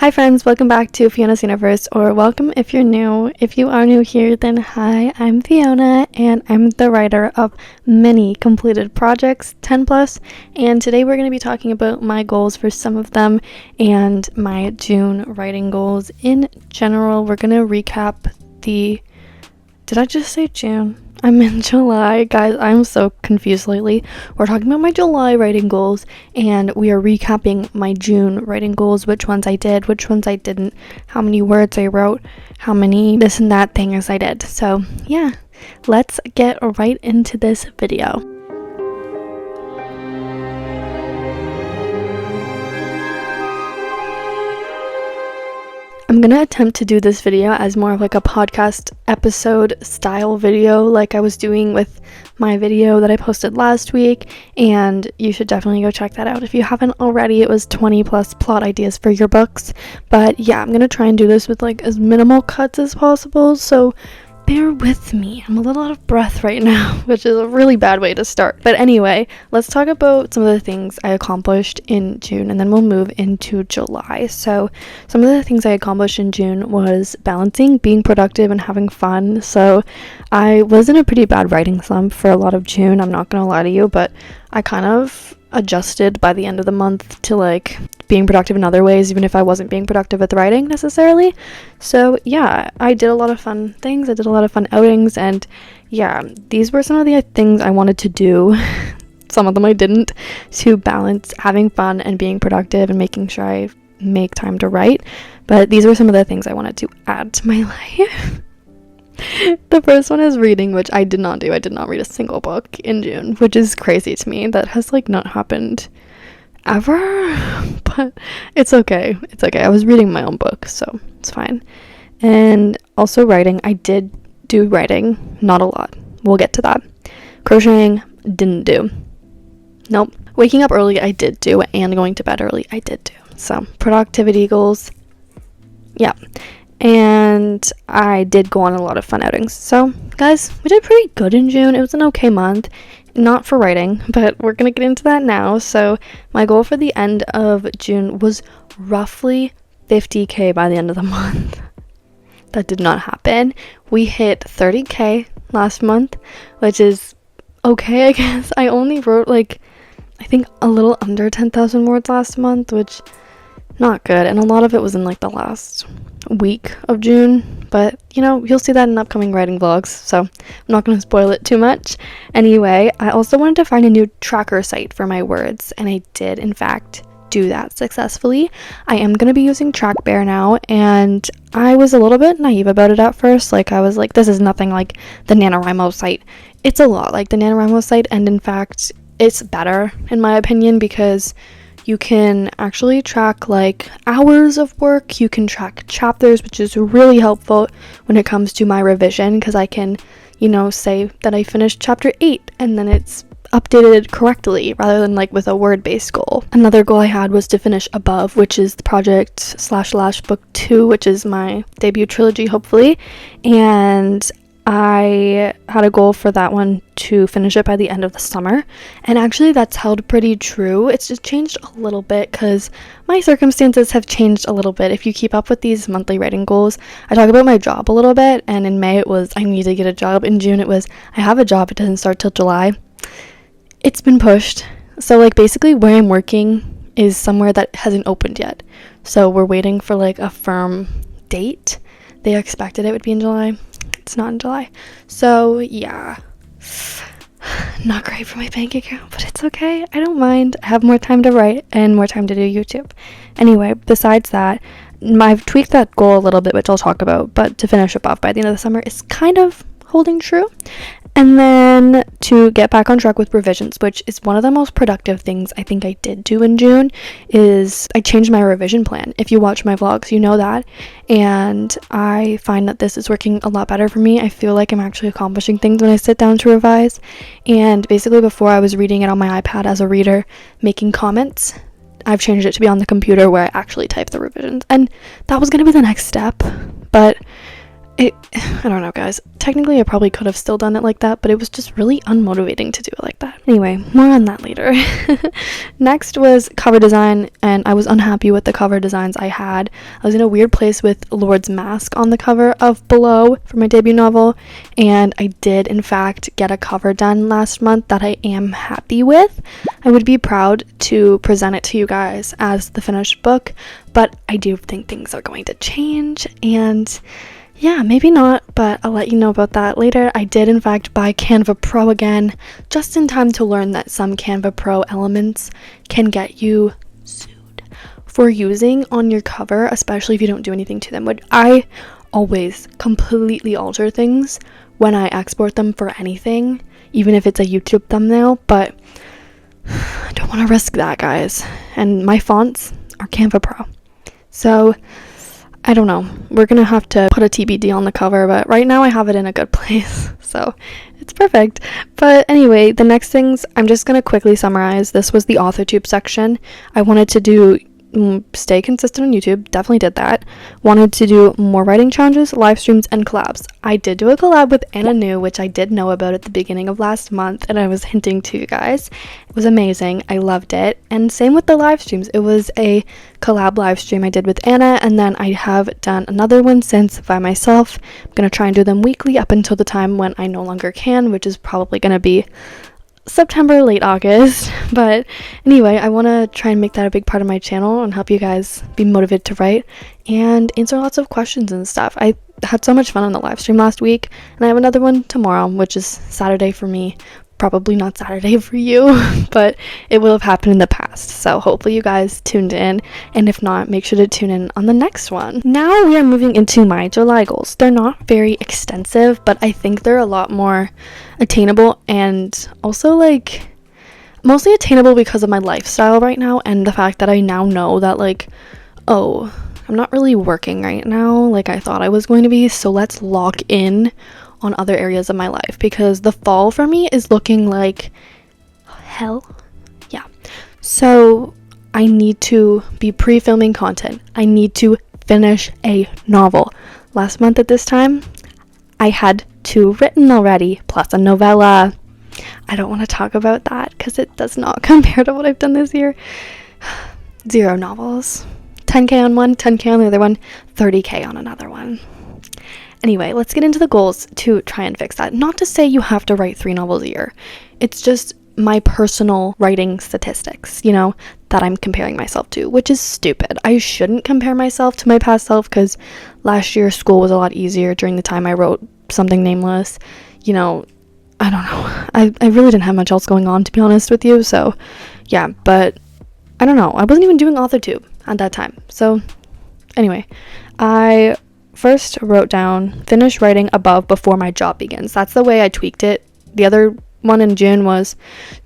Hi friends, welcome back to Fiona's Universe, or welcome if you're new. If you are new here, then hi, I'm Fiona, and I'm the writer of many completed projects, 10 plus, and today we're going to be talking about my goals for some of them, and my June writing goals in general. We're going to recap did I just say June? I'm in July. Guys, I'm so confused lately. We're talking about my July writing goals, and we are recapping my June writing goals, which ones I did, which ones I didn't, how many words I wrote, how many this and that things I did. So yeah, let's get right into this video. I'm gonna attempt to do this video as more of like a podcast episode style video like I was doing with my video that I posted last week, and you should definitely go check that out if you haven't already. It was 20 plus plot ideas for your books, but yeah, I'm gonna try and do this with like as minimal cuts as possible, so bear with me. I'm a little out of breath right now, which is a really bad way to start. But anyway, let's talk about some of the things I accomplished in June, and then we'll move into July. So some of the things I accomplished in June was balancing being productive and having fun. So I was in a pretty bad writing slump for a lot of June, I'm not gonna lie to you, but I kind of adjusted by the end of the month to like being productive in other ways, even if I wasn't being productive with writing necessarily. So yeah, I did a lot of fun things, I did a lot of fun outings, and yeah, these were some of the things I wanted to do. Some of them I didn't, to balance having fun and being productive and making sure I make time to write. But these were some of the things I wanted to add to my life. The first one is reading, which I did not do. I did not read a single book in June, which is crazy to me. That has like not happened ever, but it's okay. It's okay. I was reading my own book, so it's fine. And also writing. I did do writing, not a lot. We'll get to that. Crocheting, didn't do. Nope. Waking up early, I did do, and going to bed early, I did do. So productivity goals, yeah. And I did go on a lot of fun outings. So guys, we did pretty good in June. It was an okay month, not for writing, but we're gonna get into that now. So my goal for the end of June was roughly 50k by the end of the month. That did not happen. We hit 30k last month, which is okay, I guess. I only wrote like I think a little under 10,000 words last month, which not good, and a lot of it was in like the last week of June, but you know, you'll see that in upcoming writing vlogs, so I'm not going to spoil it too much. Anyway, I also wanted to find a new tracker site for my words, and I did in fact do that successfully. I am going to be using TrackBear now, and I was a little bit naive about it at first. Like I was like, this is nothing like the NaNoWriMo site. It's a lot like the NaNoWriMo site, and in fact it's better in my opinion, because you can actually track like hours of work, you can track chapters, which is really helpful when it comes to my revision, because I can, you know, say that I finished chapter 8 and then it's updated correctly rather than like with a word-based goal. Another goal I had was to finish Above, which is the project / book 2, which is my debut trilogy hopefully, and I had a goal for that one to finish it by the end of the summer, and actually that's held pretty true. It's just changed a little bit because my circumstances have changed a little bit. If you keep up with these monthly writing goals, I talk about my job a little bit, and in May it was I need to get a job. In June it was I have a job, it doesn't start till July. It's been pushed. So like basically where I'm working is somewhere that hasn't opened yet, so we're waiting for like a firm date. They expected it would be in July. It's not in July. So yeah, not great for my bank account, but it's okay. I don't mind. I have more time to write and more time to do YouTube. Anyway, besides that, I've tweaked that goal a little bit, which I'll talk about, but to finish Above by the end of the summer is kind of holding true. And then to get back on track with revisions, which is one of the most productive things I think I did do in June, is I changed my revision plan. If you watch my vlogs, you know that. And I find that this is working a lot better for me. I feel like I'm actually accomplishing things when I sit down to revise. And basically before I was reading it on my iPad as a reader, making comments. I've changed it to be on the computer where I actually type the revisions. And that was going to be the next step, but I don't know, guys. Technically, I probably could have still done it like that, but it was just really unmotivating to do it like that. Anyway, more on that later. Next was cover design, and I was unhappy with the cover designs I had. I was in a weird place with Lord's Mask on the cover of Below for my debut novel, and I did, in fact, get a cover done last month that I am happy with. I would be proud to present it to you guys as the finished book, but I do think things are going to change, and yeah, maybe not, but I'll let you know about that later. I did, in fact, buy Canva Pro again, just in time to learn that some Canva Pro elements can get you sued for using on your cover, especially if you don't do anything to them. But I always completely alter things when I export them for anything, even if it's a YouTube thumbnail, but I don't want to risk that, guys. And my fonts are Canva Pro. So I don't know, we're gonna have to put a TBD on the cover, but right now I have it in a good place, so it's perfect. But anyway, the next things, I'm just gonna quickly summarize. This was the authortube section. I wanted to do stay consistent on YouTube, definitely did that. Wanted to do more writing challenges, live streams, and collabs. I did do a collab with Anna New, which I did know about at the beginning of last month, and I was hinting to you guys. It was amazing. I loved it. And same with the live streams. It was a collab live stream I did with Anna, and then I have done another one since by myself. I'm gonna try and do them weekly up until the time when I no longer can, which is probably gonna be September, late August. But anyway, I want to try and make that a big part of my channel and help you guys be motivated to write and answer lots of questions and stuff. I had so much fun on the live stream last week, and I have another one tomorrow, which is Saturday for me. Probably not Saturday for you, but it will have happened in the past, so hopefully you guys tuned in, and if not, make sure to tune in on the next one. Now we are moving into my July goals. They're not very extensive, but I think they're a lot more attainable, and also like mostly attainable because of my lifestyle right now and the fact that I now know that like, oh, I'm not really working right now like I thought I was going to be, so let's lock in on other areas of my life, because the fall for me is looking like hell. Yeah, so I need to be pre-filming content. I need to finish a novel. Last month at this time I had 2 written already, plus a novella. I don't want to talk about that because it does not compare to what I've done this year. 0 novels, 10k on one, 10k on the other one, 30k on another one. Anyway, let's get into the goals to try and fix that. Not to say you have to write 3 novels a year. It's just my personal writing statistics, you know, that I'm comparing myself to, which is stupid. I shouldn't compare myself to my past self because last year school was a lot easier during the time I wrote Something Nameless. You know, I don't know. I really didn't have much else going on, to be honest with you. So, yeah, but I don't know. I wasn't even doing authortube at that time. So, anyway, I first wrote down finish writing above before my job begins. That's the way I tweaked it. The other one in June was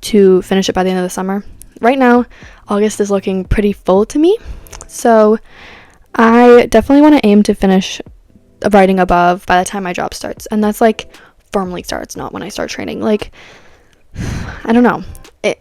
to finish it by the end of the summer. Right now, August is looking pretty full to me, so I definitely want to aim to finish writing above by the time my job starts, and that's like firmly starts, not when I start training. Like, I don't know.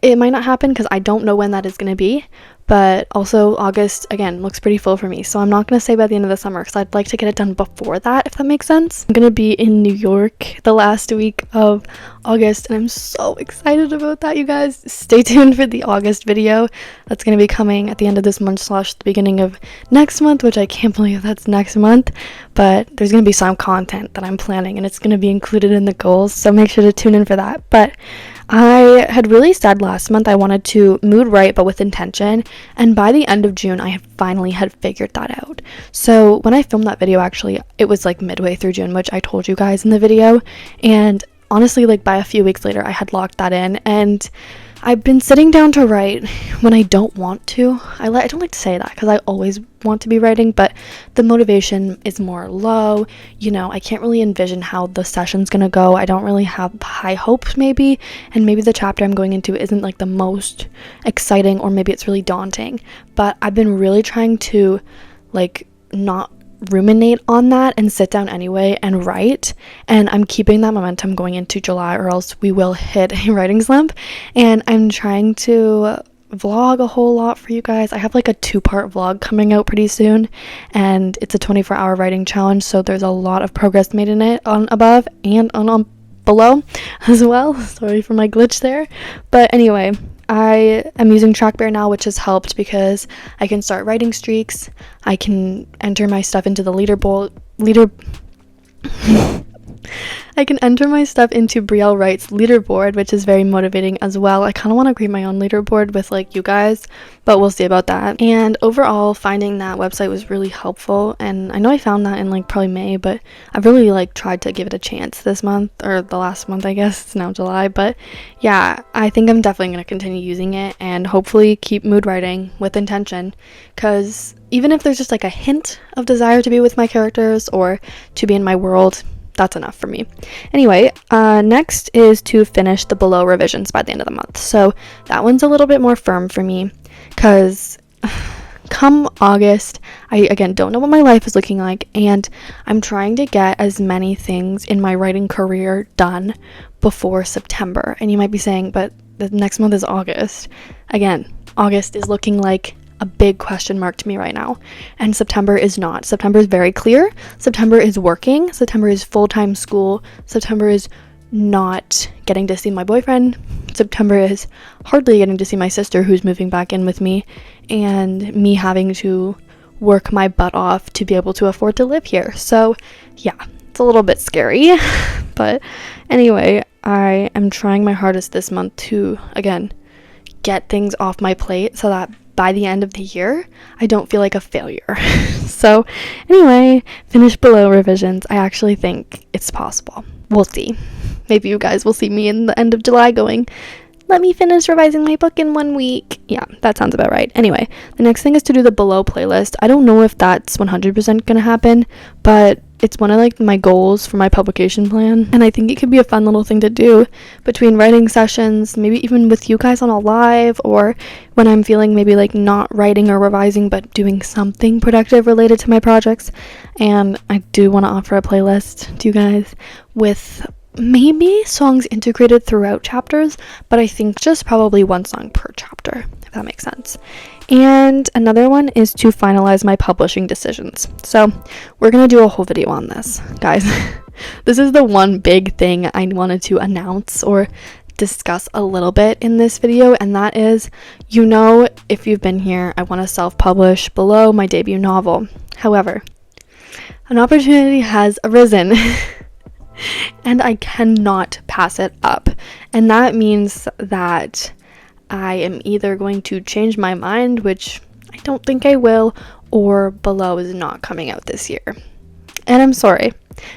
It might not happen because I don't know when that is going to be, but also August, again, looks pretty full for me, so I'm not going to say by the end of the summer because I'd like to get it done before that, if that makes sense. I'm going to be in New York the last week of August, and I'm so excited about that, you guys. Stay tuned for the August video. That's going to be coming at the end of this month / the beginning of next month, which I can't believe that's next month, but there's going to be some content that I'm planning, and it's going to be included in the goals, so make sure to tune in for that. But I had really said last month I wanted to mood write but with intention, and by the end of June I finally had figured that out. So when I filmed that video, actually it was like midway through June, which I told you guys in the video, and honestly like by a few weeks later I had locked that in, and I've been sitting down to write when I don't want to. I don't like to say that because I always want to be writing, but the motivation is more low. You know, I can't really envision how the session's gonna go. I don't really have high hopes maybe, and maybe the chapter I'm going into isn't like the most exciting, or maybe it's really daunting. But I've been really trying to like not ruminate on that and sit down anyway and write, and I'm keeping that momentum going into July, or else we will hit a writing slump. And I'm trying to vlog a whole lot for you guys. I have like a 2-part vlog coming out pretty soon, and it's a 24-hour writing challenge, so there's a lot of progress made in it on above and on below as well. Sorry for my glitch there. But anyway, I am using TrackBear now, which has helped because I can start writing streaks. I can enter my stuff into the I can enter my stuff into Brielle Wright's leaderboard, which is very motivating as well. I kind of want to create my own leaderboard with like you guys, but we'll see about that. And overall, finding that website was really helpful, and I know I found that in like probably May, but I've really like tried to give it a chance this month, or the last month, I guess. It's now July, but yeah, I think I'm definitely going to continue using it and hopefully keep mood writing with intention, because even if there's just like a hint of desire to be with my characters or to be in my world, that's enough for me. Anyway, next is to finish the below revisions by the end of the month. So that one's a little bit more firm for me, because come August, I again don't know what my life is looking like, and I'm trying to get as many things in my writing career done before September. And you might be saying, but the next month is August. Again, August is looking like a big question mark to me right now, and September is not. September is very clear. September is working. September is full-time school. September is not getting to see my boyfriend. September is hardly getting to see my sister, who's moving back in with me, and me having to work my butt off to be able to afford to live here. So yeah, it's a little bit scary. But anyway, I am trying my hardest this month to again get things off my plate so that by the end of the year, I don't feel like a failure. So anyway, finish below revisions. I actually think it's possible. We'll see. Maybe you guys will see me in the end of July going, let me finish revising my book in 1 week. Yeah, that sounds about right. Anyway, the next thing is to do the below playlist. I don't know if that's 100% gonna happen, but it's one of like my goals for my publication plan, and I think it could be a fun little thing to do between writing sessions, maybe even with you guys on a live, or when I'm feeling maybe like not writing or revising but doing something productive related to my projects. And I do want to offer a playlist to you guys with maybe songs integrated throughout chapters, but I think just probably one song per chapter, if that makes sense. And another one is to finalize my publishing decisions. So we're gonna do a whole video on this, guys. This is the one big thing I wanted to announce or discuss a little bit in this video, and that is, you know, if you've been here, I want to self-publish below my debut novel. However, an opportunity has arisen and I cannot pass it up, and that means that I am either going to change my mind, which I don't think I will, or below is not coming out this year. And I'm sorry,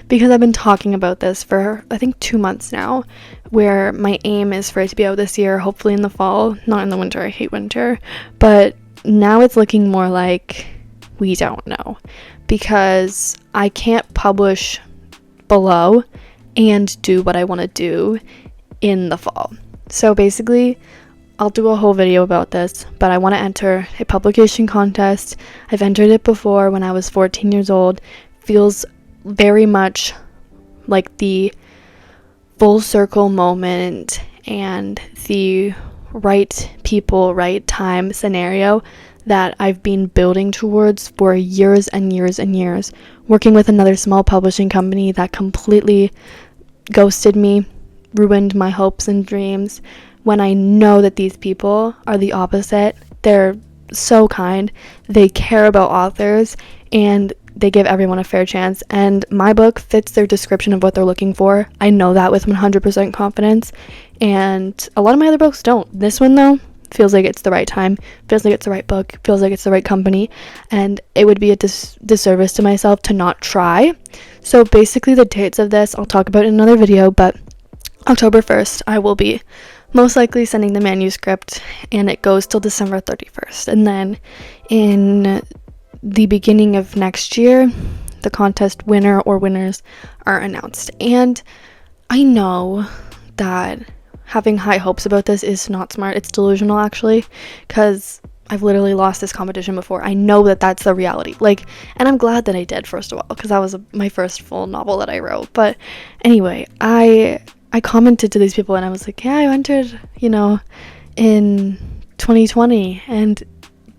because I've been talking about this for I think 2 months now, where my aim is for it to be out this year, hopefully in the fall, not in the winter. I hate winter. But now it's looking more like we don't know, because I can't publish below and do what I want to do in the fall. So basically, I'll do a whole video about this, but I want to enter a publication contest. I've entered it before when I was 14 years old. Feels very much like the full circle moment and the right people, right time scenario that I've been building towards for years and years and years, working with another small publishing company that completely ghosted me, ruined my hopes and dreams, when I know that these people are the opposite. They're so kind, they care about authors, and they give everyone a fair chance, and my book fits their description of what they're looking for. I know that with 100% confidence, and a lot of my other books don't. This one, though, feels like it's the right time, feels like it's the right book, feels like it's the right company, and it would be a disservice to myself to not try. So basically the dates of this I'll talk about in another video, but October 1st I will be most likely sending the manuscript, and it goes till December 31st, and then in the beginning of next year the contest winner or winners are announced. And I know that having high hopes about this is not smart. It's delusional, actually, because I've literally lost this competition before. I know that that's the reality. Like, and I'm glad that I did, first of all, because that was my first full novel that I wrote. But anyway, I commented to these people, and I was like, yeah, I entered, in 2020, and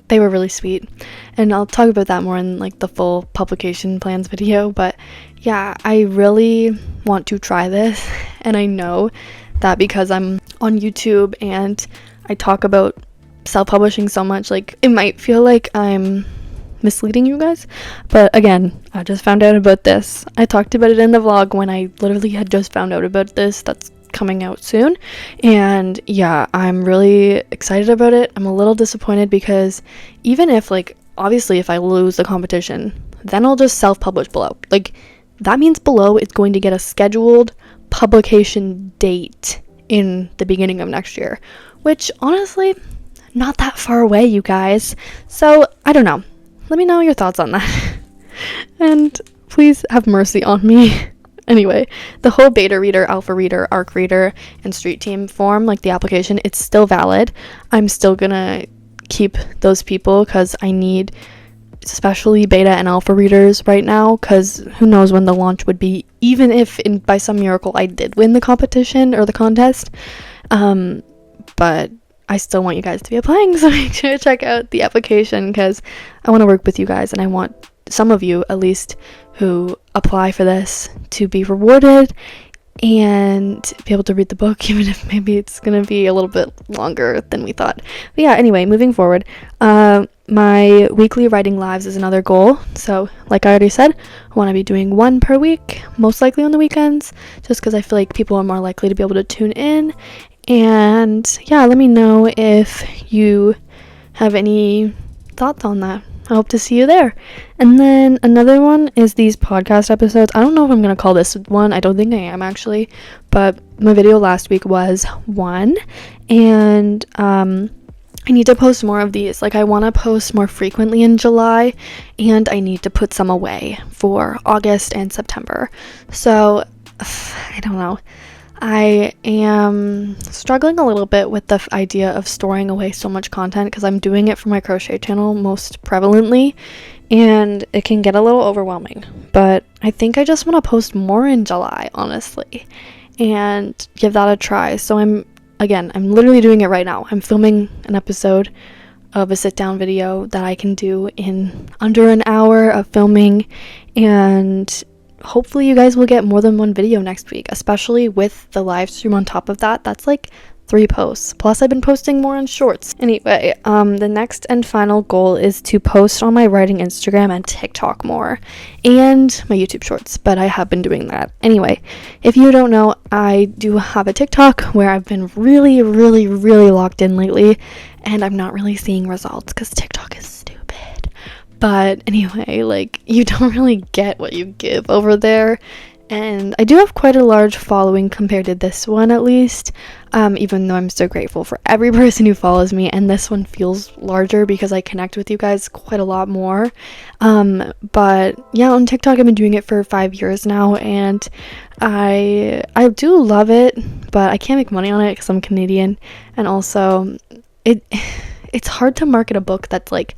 they were really sweet. And I'll talk about that more in like the full publication plans video. But yeah, I really want to try this, and I know that because I'm on YouTube and I talk about self-publishing so much, like it might feel like I'm misleading you guys, but again, I just found out about this. I talked about it in the vlog when I literally had just found out about this. That's coming out soon, and yeah, I'm really excited about it. I'm a little disappointed because even if, like, obviously if I lose the competition, then I'll just self-publish below. Like, that means below is going to get a scheduled publication date in the beginning of next year, which honestly, not that far away, you guys. So I don't know, let me know your thoughts on that. And please have mercy on me. Anyway, the whole beta reader, alpha reader, arc reader, and street team form, like the application, it's still valid. I'm still gonna keep those people because I need especially beta and alpha readers right now, because who knows when the launch would be, even if by some miracle I did win the competition or the contest. But I still want you guys to be applying, so make sure to check out the application because I want to work with you guys, and I want some of you at least who apply for this to be rewarded and be able to read the book, even if maybe it's gonna be a little bit longer than we thought. But yeah, anyway, moving forward, my weekly writing lives is another goal. So like I already said, I want to be doing one per week, most likely on the weekends, just because I feel like people are more likely to be able to tune in. And yeah, let me know if you have any thoughts on that. I hope to see you there. And then another one is these podcast episodes. I don't know if I'm going to call this one. I don't think I am, actually. But my video last week was one. And I need to post more of these. Like, I want to post more frequently in July. And I need to put some away for August and September. So, I don't know. I am struggling a little bit with the idea of storing away so much content because I'm doing it for my crochet channel most prevalently, and it can get a little overwhelming. But I think I just want to post more in July, honestly, and give that a try. So I'm literally doing it right now. I'm filming an episode of a sit-down video that I can do in under an hour of filming, and hopefully you guys will get more than one video next week, especially with the live stream on top of that. That's like 3 posts. Plus I've been posting more on shorts. Anyway, the next and final goal is to post on my writing Instagram and TikTok more, and my YouTube shorts, but I have been doing that. Anyway, if you don't know, I do have a TikTok where I've been really locked in lately, and I'm not really seeing results because TikTok is stupid. But anyway, like, you don't really get what you give over there. And I do have quite a large following compared to this one, at least. Even though I'm so grateful for every person who follows me. And this one feels larger because I connect with you guys quite a lot more. But yeah, on TikTok, I've been doing it for 5 years now. And I do love it. But I can't make money on it because I'm Canadian. And also, it's hard to market a book that's, like,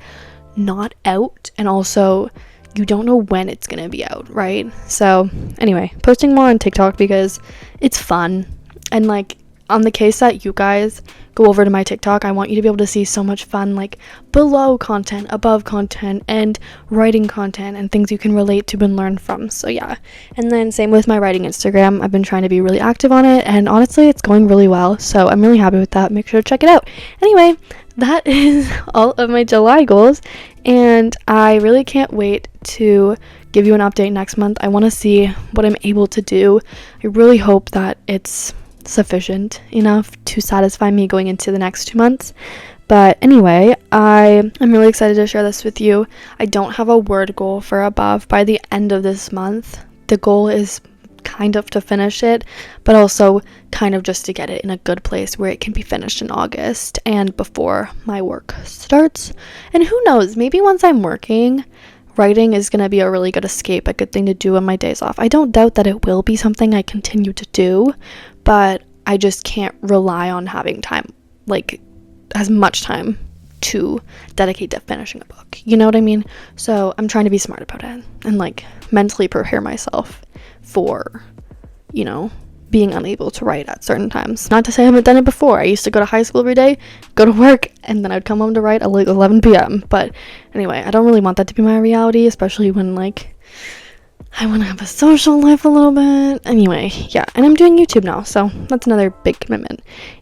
not out, and also you don't know when it's gonna be out, right? So anyway, posting more on TikTok because it's fun. And like, on the case that you guys go over to my TikTok, I want you to be able to see so much fun, like below content, above content, and writing content, and things you can relate to and learn from. So yeah. And then same with my writing Instagram. I've been trying to be really active on it, and honestly, it's going really well. So I'm really happy with that. Make sure to check it out. Anyway, that is all of my July goals, and I really can't wait to give you an update next month. I want to see what I'm able to do. I really hope that it's sufficient enough to satisfy me going into the next 2 months. But anyway, I'm really excited to share this with you. I don't have a word goal for above by the end of this month. The goal is kind of to finish it, but also kind of just to get it in a good place where it can be finished in August and before my work starts. And who knows, maybe once I'm working, writing is going to be a really good escape, a good thing to do on my days off. I don't doubt that it will be something I continue to do, but I just can't rely on having time, like as much time to dedicate to finishing a book. You know what I mean? So I'm trying to be smart about it and like mentally prepare myself for, you know, being unable to write at certain times. Not to say I haven't done it before. I used to go to high school every day, go to work, and then I'd come home to write at like 11 p.m. But anyway, I don't really want that to be my reality, especially when like I want to have a social life a little bit. Anyway, yeah, and I'm doing YouTube now, so that's another big commitment.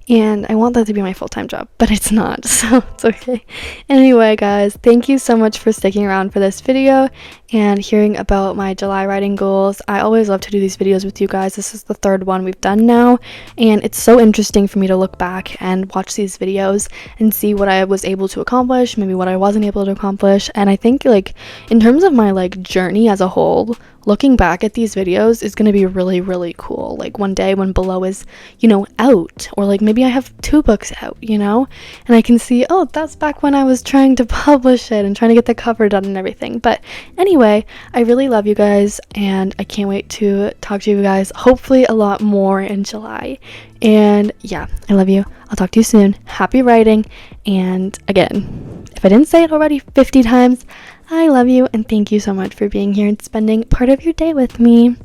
And I want that to be my full-time job, but it's not, so it's okay. Anyway, guys, thank you so much for sticking around for this video and hearing about my July writing goals. I always love to do these videos with you guys. This is the third one we've done now, and it's so interesting for me to look back and watch these videos and see what I was able to accomplish, maybe what I wasn't able to accomplish. And I think like in terms of my like journey as a whole, looking back at these videos is going to be really, really cool. Like one day when Below is, you know, out, or like maybe I have 2 books out, you know, and I can see, oh, that's back when I was trying to publish it and trying to get the cover done and everything. But anyway, I really love you guys, and I can't wait to talk to you guys hopefully a lot more in July. And yeah, I love you. I'll talk to you soon. Happy writing. And again, if I didn't say it already 50 times, I love you, and thank you so much for being here and spending part of your day with me.